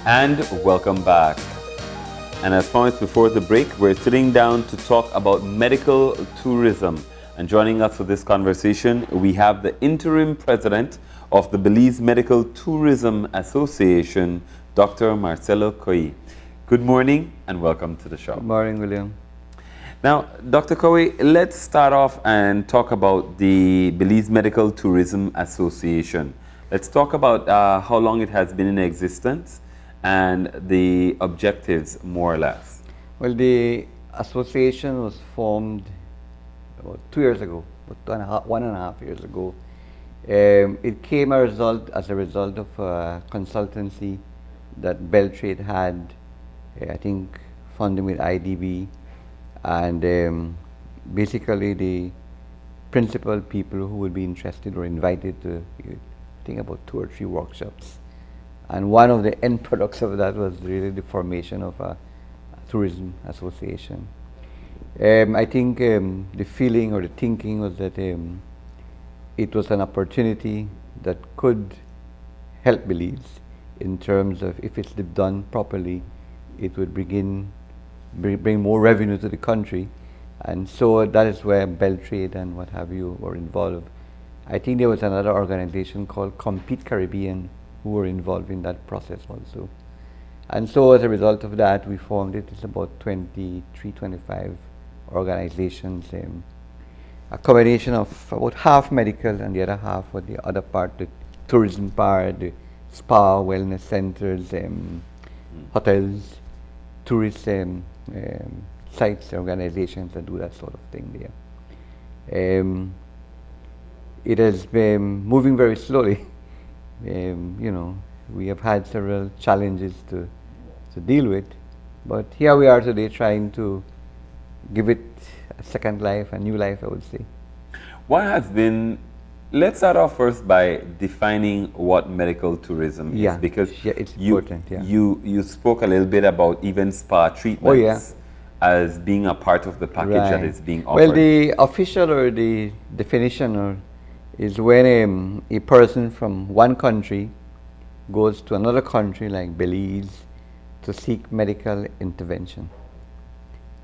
And welcome back. And as promised before the break, we're sitting down to talk about medical tourism. And joining us for this conversation, we have the interim president of the Belize Medical Tourism Association, Dr. Marcelo Coyi. Good morning and welcome to the show. Good morning, William. Now, Dr. Coyi, let's start off and talk about the Belize Medical Tourism Association. Let's talk about how long it has been in existence and the objectives, more or less. Well, the association was formed about 2 years ago, about 1.5 years ago. It came as a result of a consultancy that Beltrade had, I think, funding with IDB, and basically the principal people who would be interested were invited to, I think, about 2 or 3 workshops. And one of the end products of that was really the formation of a tourism association. I think the feeling or the thinking was that it was an opportunity that could help Belize in terms of, if it's done properly, it would bring more revenue to the country. And so that is where Beltrade and what have you were involved. I think there was another organization called Compete Caribbean who were involved in that process also. And so as a result of that, we formed it. It's about 23, 25 organizations, a combination of about half medical and the other half for the other part, the tourism part, the spa, wellness centers, hotels, tourist sites, organizations that do that sort of thing there. It has been moving very slowly. We have had several challenges to deal with, but here we are today trying to give it a second life, a new life, I would say. What has been, let's start off first by defining what medical tourism is, because it's important. You spoke a little bit about even spa treatments as being a part of the package that is being offered. Well, the official or the definition is when a person from one country goes to another country like Belize to seek medical intervention.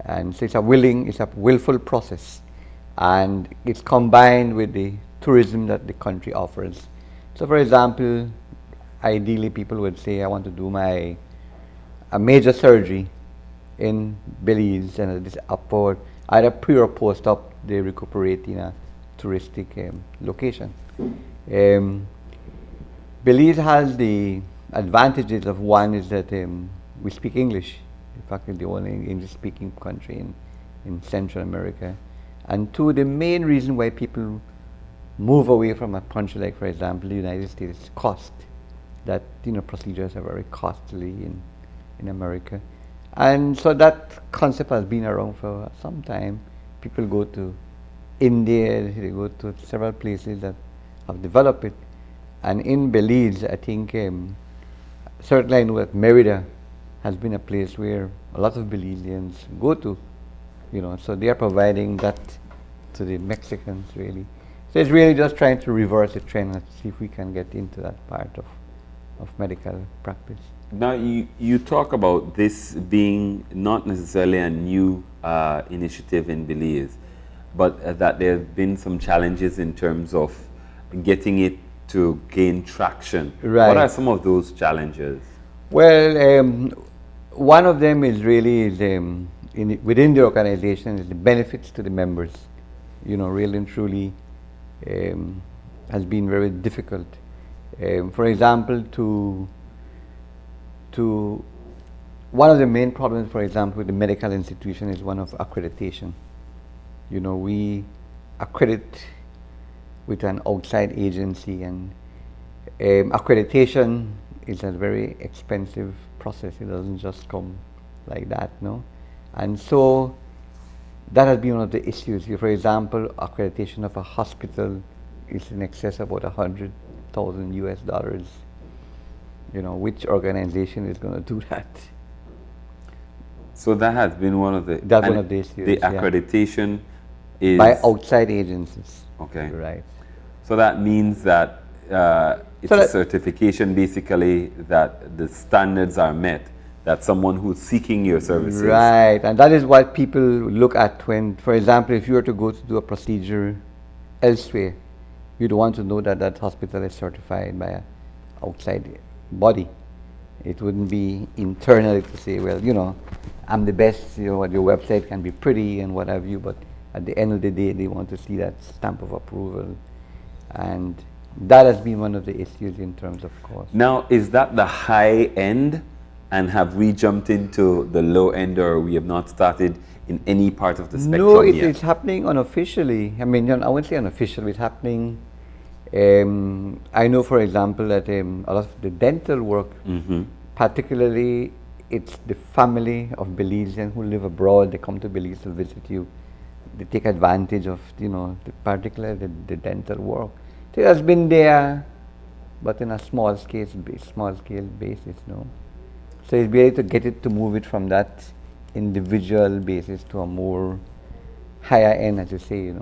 And so it's a willful process, and it's combined with the tourism that the country offers. So for example, ideally people would say, I want to do a major surgery in Belize, and it's up for either pre or post op, they recuperate in a touristic location. Belize has the advantages of, one is that we speak English. In fact, it's the only English-speaking country in Central America. And two, the main reason why people move away from a country like, for example, the United States is cost. That procedures are very costly in America. And so that concept has been around for some time. People go to India, they go to several places that have developed it. And in Belize, I think, certainly I know that Merida has been a place where a lot of Belizeans go to, so they are providing that to the Mexicans, really. So it's really just trying to reverse the trend and see if we can get into that part of medical practice. Now, you talk about this being not necessarily a new initiative in Belize, but that there have been some challenges in terms of getting it to gain traction. Right. What are some of those challenges? Well, one of them is really within the organization is the benefits to the members. Really and truly has been very difficult. For example, to one of the main problems, for example, with the medical institution is one of accreditation. We accredit with an outside agency, and accreditation is a very expensive process. It doesn't just come like that, no? And so that has been one of the issues. For example, accreditation of a hospital is in excess of about $100,000 US. Which organization is going to do that? So that has been one of the issues. The accreditation is by outside agencies. Okay. Right. So that means that it's So a that- certification basically that the standards are met, that someone who's seeking your services. Right, and that is what people look at when, for example, if you were to go to do a procedure elsewhere, you'd want to know that that hospital is certified by an outside body. It wouldn't be internally to say, well, I'm the best, your website can be pretty and what have you, but at the end of the day, they want to see that stamp of approval. And that has been one of the issues in terms of cost. Now, is that the high end, and have we jumped into the low end, or we have not started in any part of the spectrum No, yet? it's happening unofficially. I mean, I wouldn't say unofficially, it's happening. I know, for example, that a lot of the dental work, particularly it's the family of Belizeans who live abroad, they come to Belize to visit you. They take advantage of, particularly the dental work. So it has been there, but in a small scale basis, no. So it's be able to get it to move it from that individual basis to a more higher end, as you say,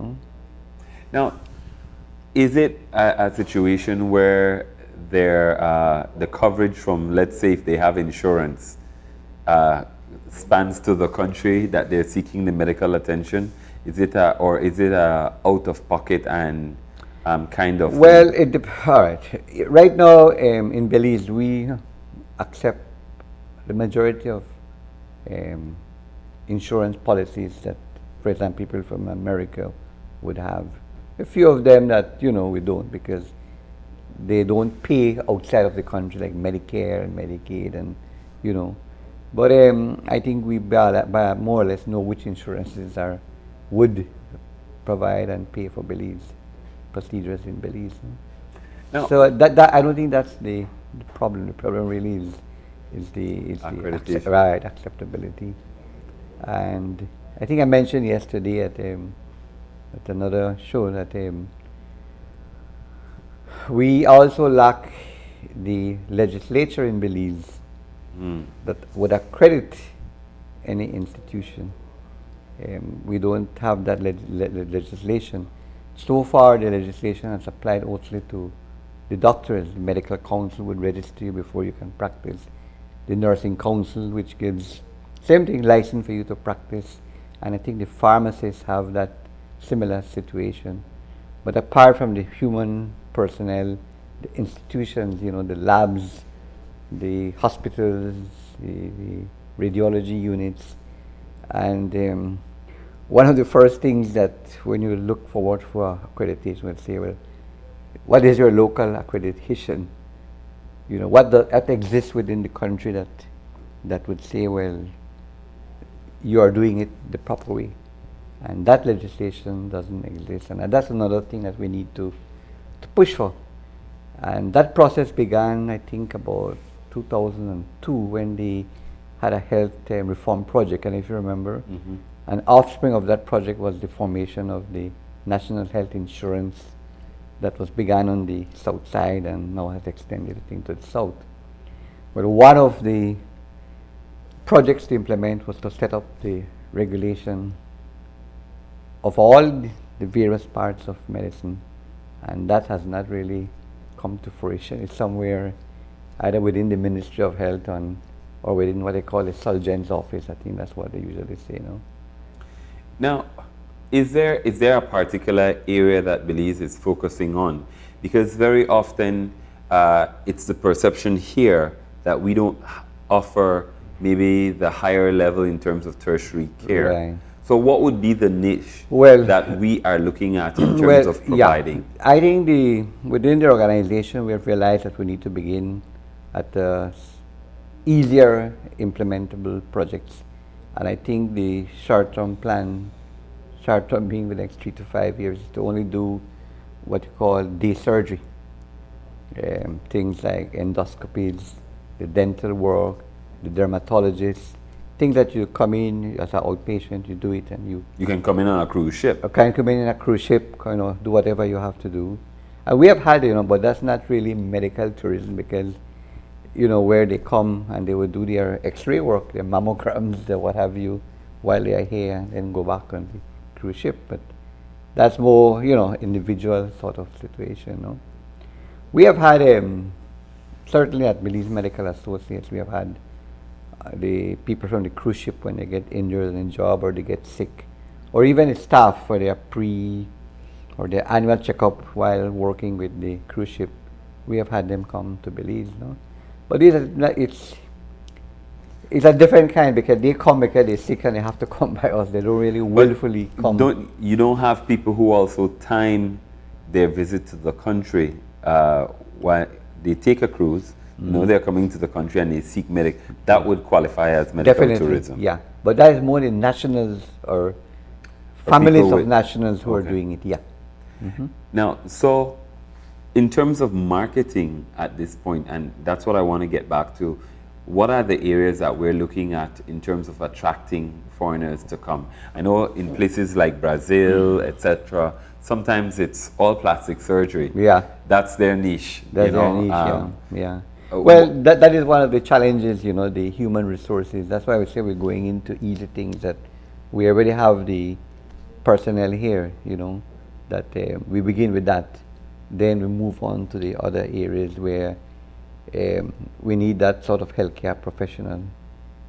Now, is it a situation where the coverage from, let's say, if they have insurance, spans to the country that they're seeking the medical attention? Is it or is it out of pocket and kind of? Well, all right. Right now, in Belize, we accept the majority of insurance policies that, for example, people from America would have. A few of them that we don't, because they don't pay outside of the country, like Medicare and Medicaid, and But I think we by more or less know which insurances would provide and pay for Belize procedures in Belize. No. So that I don't think that's the problem. The problem really is the Accreditation. right acceptability. And I think I mentioned yesterday at another show that we also lack the legislature in Belize that would accredit any institution. We don't have that legislation. So far, the legislation has applied only to the doctors. The medical council would register you before you can practice. The nursing council, which gives same thing, license for you to practice. And I think the pharmacists have that similar situation. But apart from the human personnel, the institutions, the labs, the hospitals, the radiology units, and one of the first things that when you look forward for accreditation would say, well, what is your local accreditation? What exists within the country that would say, well, you are doing it the proper way. And that legislation doesn't exist. And that's another thing that we need to push for. And that process began, I think, about 2002 when they had a health reform project. And if you remember, an offspring of that project was the formation of the National Health Insurance that was begun on the south side and now has extended, I think, to the south. But one of the projects to implement was to set up the regulation of all the various parts of medicine, and that has not really come to fruition. It's somewhere either within the Ministry of Health or within what they call the Surgeon's office. I think that's what they usually say, Now, is there a particular area that Belize is focusing on? Because very often it's the perception here that we don't offer maybe the higher level in terms of tertiary care. Right. So what would be the niche Well, that we are looking at in terms of providing? Yeah. I think within the organization we have realized that we need to begin at the easier implementable projects. And I think the short-term plan, short-term being the next 3 to 5 years, is to only do what you call day surgery. Things like endoscopies, the dental work, the dermatologists, things that you come in as an outpatient, you do it, and you can come in on a cruise ship. Can come in a cruise ship, do whatever you have to do. And we have had, but that's not really medical tourism because, where they come and they would do their X-ray work, their mammograms, their what have you, while they are here, and then go back on the cruise ship. But that's more, individual sort of situation, We have had, certainly at Belize Medical Associates, we have had the people from the cruise ship when they get injured in a job or they get sick, or even the staff for their or their annual checkup while working with the cruise ship. We have had them come to Belize, no? But it's a different kind because they come because they're sick and they have to come by us. They don't really willfully come. You don't have people who also time their visit to the country while they take a cruise. You know they're coming to the country and they seek that would qualify as medical Definitely, tourism. yeah. But that is more the nationals or families of nationals who are doing it, yeah. Now, so in terms of marketing at this point, and that's what I want to get back to, what are the areas that we're looking at in terms of attracting foreigners to come? I know in places like Brazil, etc., sometimes it's all plastic surgery. Yeah. That's their niche. That's their niche, yeah. Well, that is one of the challenges, the human resources. That's why I would say we're going into easy things, that we already have the personnel here, that we begin with that. Then we move on to the other areas where we need that sort of healthcare professional.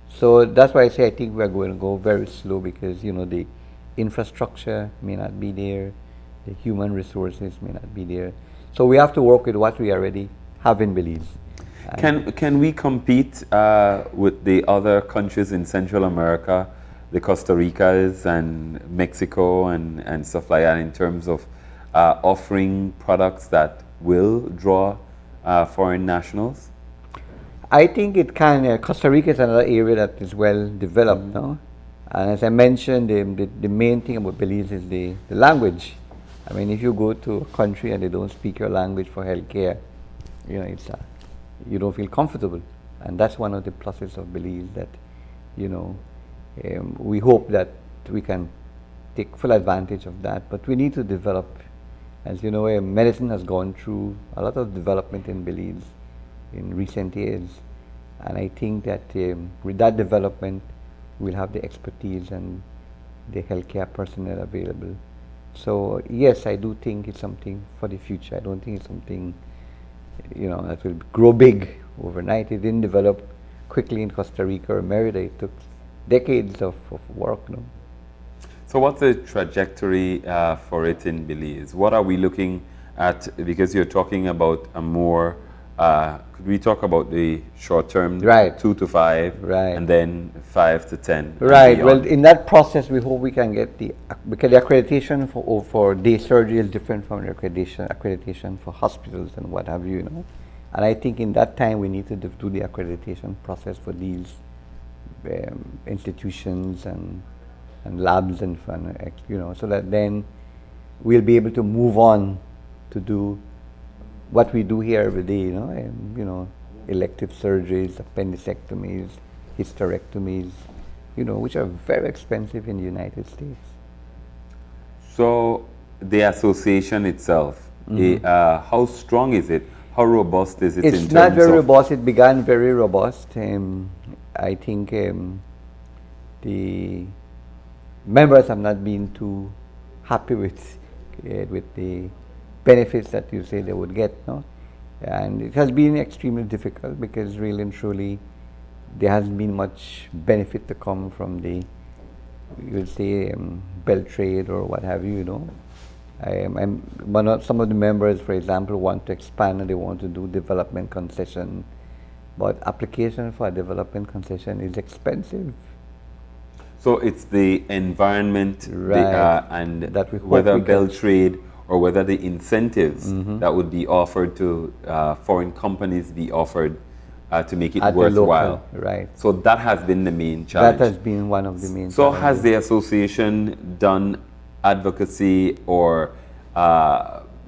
So that's why I say I think we're going to go very slow because, the infrastructure may not be there, the human resources may not be there. So we have to work with what we already have in Belize. Can we compete with the other countries in Central America, the Costa Ricas and Mexico and stuff like that, in terms of offering products that will draw foreign nationals? I think it can. Costa Rica is another area that is well developed, no? And as I mentioned, the main thing about Belize is the language. I mean, if you go to a country and they don't speak your language for healthcare, you don't feel comfortable. And that's one of the pluses of Belize, that, we hope that we can take full advantage of that. But we need to develop. As you know, medicine has gone through a lot of development in Belize in recent years. And I think that with that development, we'll have the expertise and the healthcare personnel available. So yes, I do think it's something for the future. I don't think it's something, that will grow big overnight. It didn't develop quickly in Costa Rica or Merida. It took decades of work. No? So what's the trajectory for it in Belize? What are we looking at? Because you're talking about a more, could we talk about the short term, right. 2 to 5, right. and then 5 to 10? Right. Well, in that process, we hope we can get because the accreditation for day surgery is different from the accreditation for hospitals and what have you, And I think in that time, we need to do the accreditation process for these institutions and labs and so that then we'll be able to move on to do what we do here every day, elective surgeries, appendectomies, hysterectomies, which are very expensive in the United States. So the association itself, how strong is it? How robust is it? It's not very robust. It began very robust. I think the members have not been too happy with the benefits that you say they would get, no? And it has been extremely difficult because really and truly there hasn't been much benefit to come from the, you would say, belt trade or what have you, some of the members, for example, want to expand and they want to do development concession, but application for a development concession is expensive. So it's the environment, right, and that whether belt trade or whether the incentives that would be offered to foreign companies be offered to make it worthwhile. Right. So that has been the main challenge. That has been one of the main challenges. So has the association done advocacy or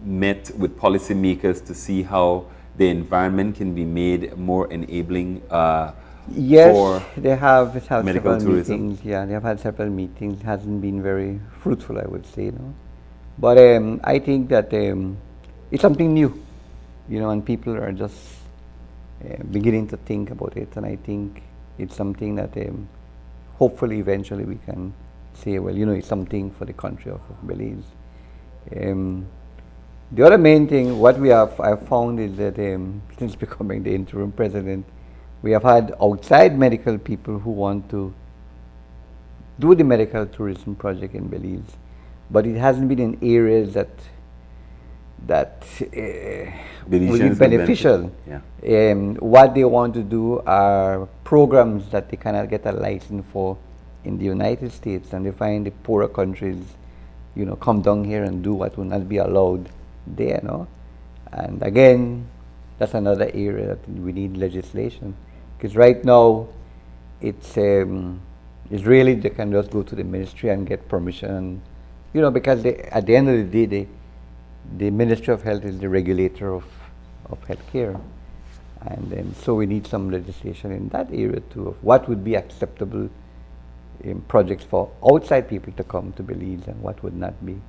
met with policymakers to see how the environment can be made more enabling yes, they have had medical several tourism? meetings. Yeah, they have had several meetings. It hasn't been very fruitful, I would say. But I think that it's something new, and people are just beginning to think about it. And I think it's something that hopefully eventually we can say, well, it's something for the country of Belize. The other main thing, what I've found is that since becoming the interim president, we have had outside medical people who want to do the medical tourism project in Belize, but it hasn't been in areas that will be Belizeans will beneficial. benefit. Yeah. What they want to do are programs that they cannot get a license for in the United States, and they find the poorer countries, come down here and do what will not be allowed there, no? And again, that's another area that we need legislation, because right now, it's really they can just go to the ministry and get permission, because at the end of the day, the Ministry of Health is the regulator of healthcare, and then so we need some legislation in that area too of what would be acceptable in projects for outside people to come to Belize and what would not be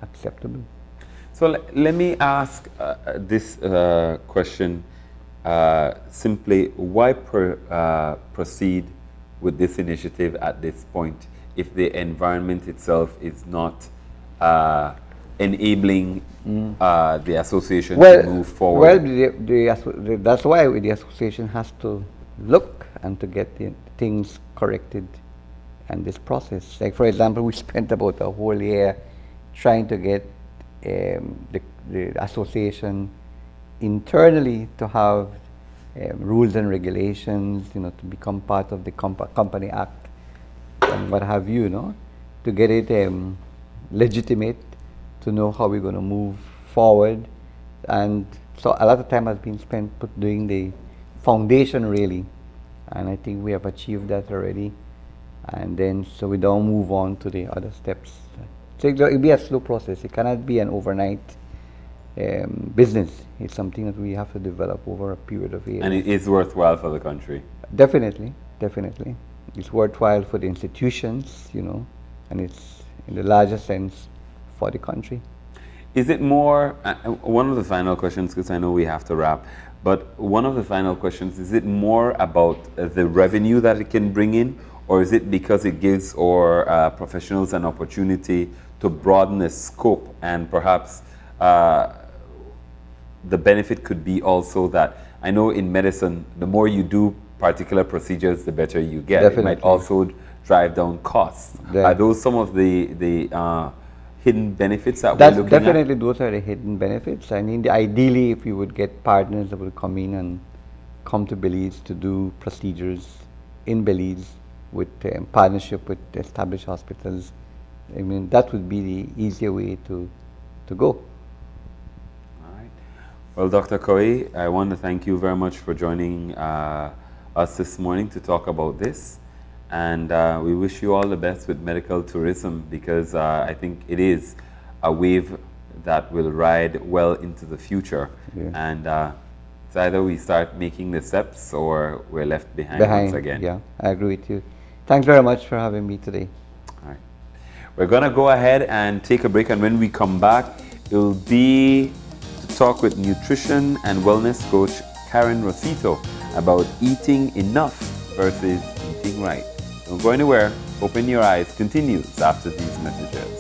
acceptable. So let me ask this question simply: why proceed with this initiative at this point if the environment itself is not enabling the association to move forward? Well, that's why the association has to look and to get the things corrected and this process. Like, for example, we spent about a whole year trying to get the association internally to have rules and regulations, to become part of the Company Act and what have you, to get it legitimate, to know how we're going to move forward. And so a lot of time has been spent doing the foundation really, and I think we have achieved that already. And then so we don't move on to the other steps. So it'll be a slow process. It cannot be an overnight business. It's something that we have to develop over a period of years. And it is worthwhile for the country. Definitely. It's worthwhile for the institutions, and it's in the larger sense for the country. Is it more, one of the final questions, because I know we have to wrap, but one of the final questions, is it more about the revenue that it can bring in, or is it because it gives our professionals an opportunity to broaden the scope, and perhaps the benefit could be also that, I know in medicine, the more you do particular procedures, the better you get. Definitely. It might also drive down costs. Yeah. Are those some of the hidden benefits that we're looking Definitely, at? those are the hidden benefits. I mean, ideally, if you would get partners that will come in and come to Belize to do procedures in Belize with partnership with established hospitals, I mean, that would be the easier way to go. All right. Well, Dr. Coyi, I want to thank you very much for joining us this morning to talk about this. And we wish you all the best with medical tourism, because I think it is a wave that will ride well into the future. Yeah. And it's either we start making the steps or we're left behind once again. Yeah, I agree with you. Thanks very much for having me today. All right. We're going to go ahead and take a break, and when we come back, it will be to talk with nutrition and wellness coach Karen Rosito about eating enough versus eating right. Don't go anywhere. Open your eyes. Continues after these messages.